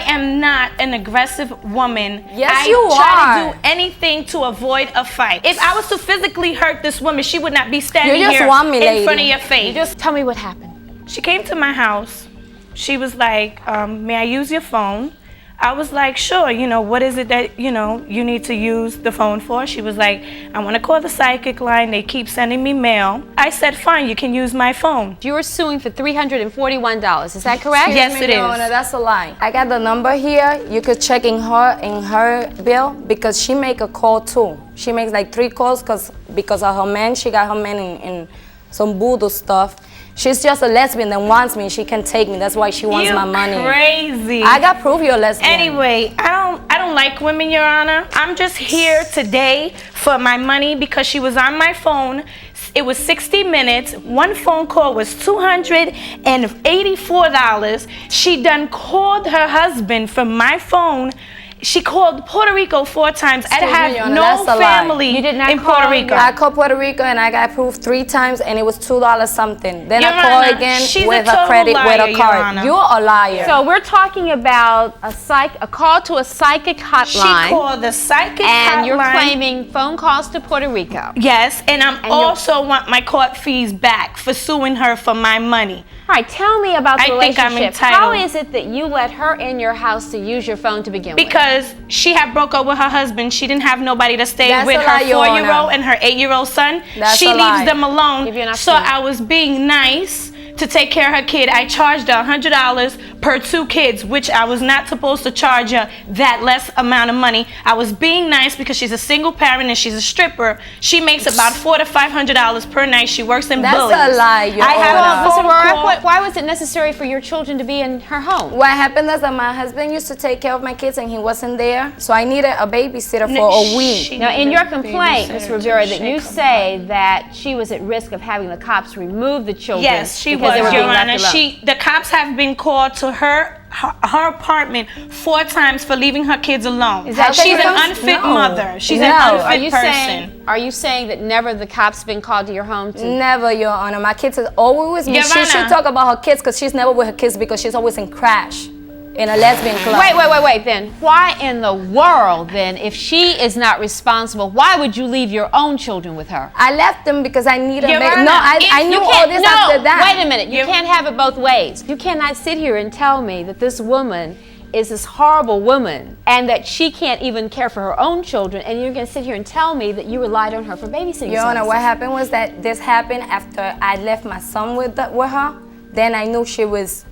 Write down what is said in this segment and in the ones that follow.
am not an aggressive woman. Yes, you are. I try to do anything to avoid a fight. If I was to physically hurt this woman, she would not be standing here in front of your face. Just tell me what happened. She came to my house. She was like, may I use your phone? I was like, sure, what is it that, you need to use the phone for? She was like, I want to call the psychic line. They keep sending me mail. I said, fine, you can use my phone. You were suing for $341. Is that correct? Yes, it is. No, that's a lie. I got the number here. You could check in her bill because she make a call too. She makes like 3 calls because of her man. She got her man in some voodoo stuff. She's just a lesbian that wants me. She can take me. That's why she wants my money. Crazy. I got proof you're a lesbian. Anyway, I don't like women, Your Honor. I'm just here today for my money because she was on my phone. It was 60 minutes. One phone call was $284. She done called her husband from my phone. She called Puerto Rico 4 times. I have no family in Puerto Rico. I called Puerto Rico and I got proof 3 times and it was $2 something. Then I called again with a credit with a card. You're a liar. So we're talking about a call to a psychic hotline. She called the psychic hotline. And you're claiming phone calls to Puerto Rico. Yes, and I also want my court fees back for suing her for my money. All right, tell me about the relationship. I think I'm entitled. How is it that you let her in your house to use your phone to begin with? Because she had broke up with her husband. She didn't have nobody to stay with her 4-year-old and her 8-year-old son. She leaves them alone. So I was being nice to take care of her kid. I charged her $100 per 2 kids, which I was not supposed to charge her that less amount of money. I was being nice because she's a single parent and she's a stripper. She makes about $400 to $500 per night. She works in bullies. That's a lie. Mr. Aurora, why was it necessary for your children to be in her home? What happened is that my husband used to take care of my kids and he wasn't there, so I needed a babysitter for a week. Now, in your complaint, Ms. Rivera, that you say that she was at risk of having the cops remove the children. Yes, she was, Your Honor. The cops have been called to her apartment 4 times for leaving her kids alone. She's an unfit mother. She's an unfit person. Are you saying that never the cops been called to your home? Never, Your Honor. My kids are always with me. She should talk about her kids because she's never with her kids because she's always in crash. In a lesbian club. Wait, then. Why in the world, then, if she is not responsible, why would you leave your own children with her? I left them because I needed I knew all this after that. Wait a minute. You can't have it both ways. You cannot sit here and tell me that this woman is this horrible woman and that she can't even care for her own children, and you're going to sit here and tell me that you relied on her for babysitting. Your Honor, what happened was that this happened after I left my son with her. Then I knew she was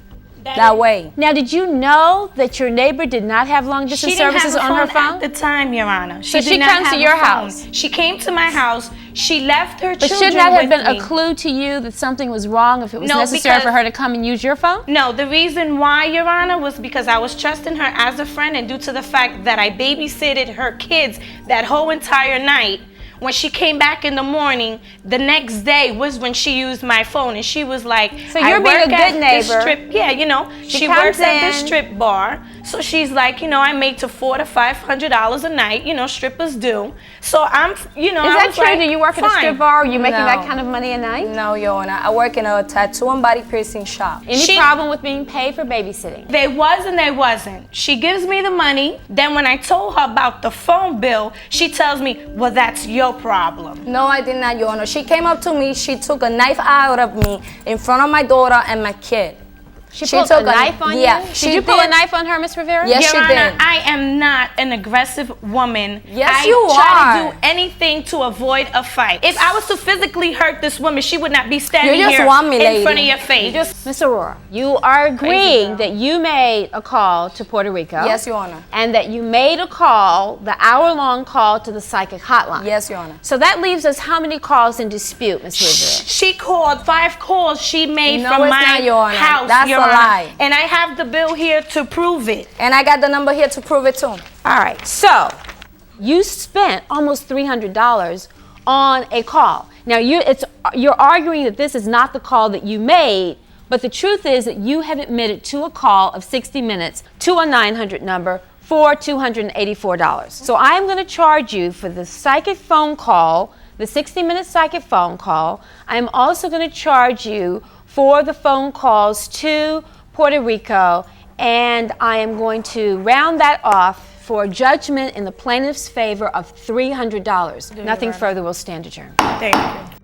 that way. Now, did you know that your neighbor did not have long-distance services on her phone? At the time, Your Honor. So she comes to your house. She came to my house. She left her children with me. But should that have been a clue to you that something was wrong if it was necessary for her to come and use your phone? No, the reason why, Your Honor, was because I was trusting her as a friend and due to the fact that I babysitted her kids that whole entire night. When she came back in the morning, the next day was when she used my phone, and she was like, "So you're being a good neighbor." She works at this strip bar, so she's like, I make to $400 to $500 a night. Strippers do. So I'm, Is that true? Do you work at a strip bar? Are you making that kind of money a night? No, Your Honor. I work in a tattoo and body piercing shop. Any problem with being paid for babysitting? There was and there wasn't. She gives me the money. Then when I told her about the phone bill, she tells me, well, that's your problem. No, I did not, Your Honor. She came up to me. She took a knife out of me in front of my daughter and my kid. She pulled a knife on you? Yeah. Did you pull a knife on her, Ms. Rivera? Yes, she did. I am not an aggressive woman. Yes, you are. I try to do anything to avoid a fight. If I was to physically hurt this woman, she would not be standing here in front of your face. Ms. Aurora, you are agreeing that you made a call to Puerto Rico. Yes, Your Honor. And that you made a call, the hour-long call to the psychic hotline. Yes, Your Honor. So that leaves us how many calls in dispute, Ms. Rivera? She called 5 calls she made from my house. That's a lie. And I have the bill here to prove it. And I got the number here to prove it too. All right, so you spent almost $300 on a call. Now you're arguing that this is not the call that you made, but the truth is that you have admitted to a call of 60 minutes to a 900 number for $284. So I'm going to charge you for the psychic phone call, the 60-minute psychic phone call. I'm also going to charge you for the phone calls to Puerto Rico and I am going to round that off for judgment in the plaintiff's favor of $300. Nothing further will stand adjourned. Thank you.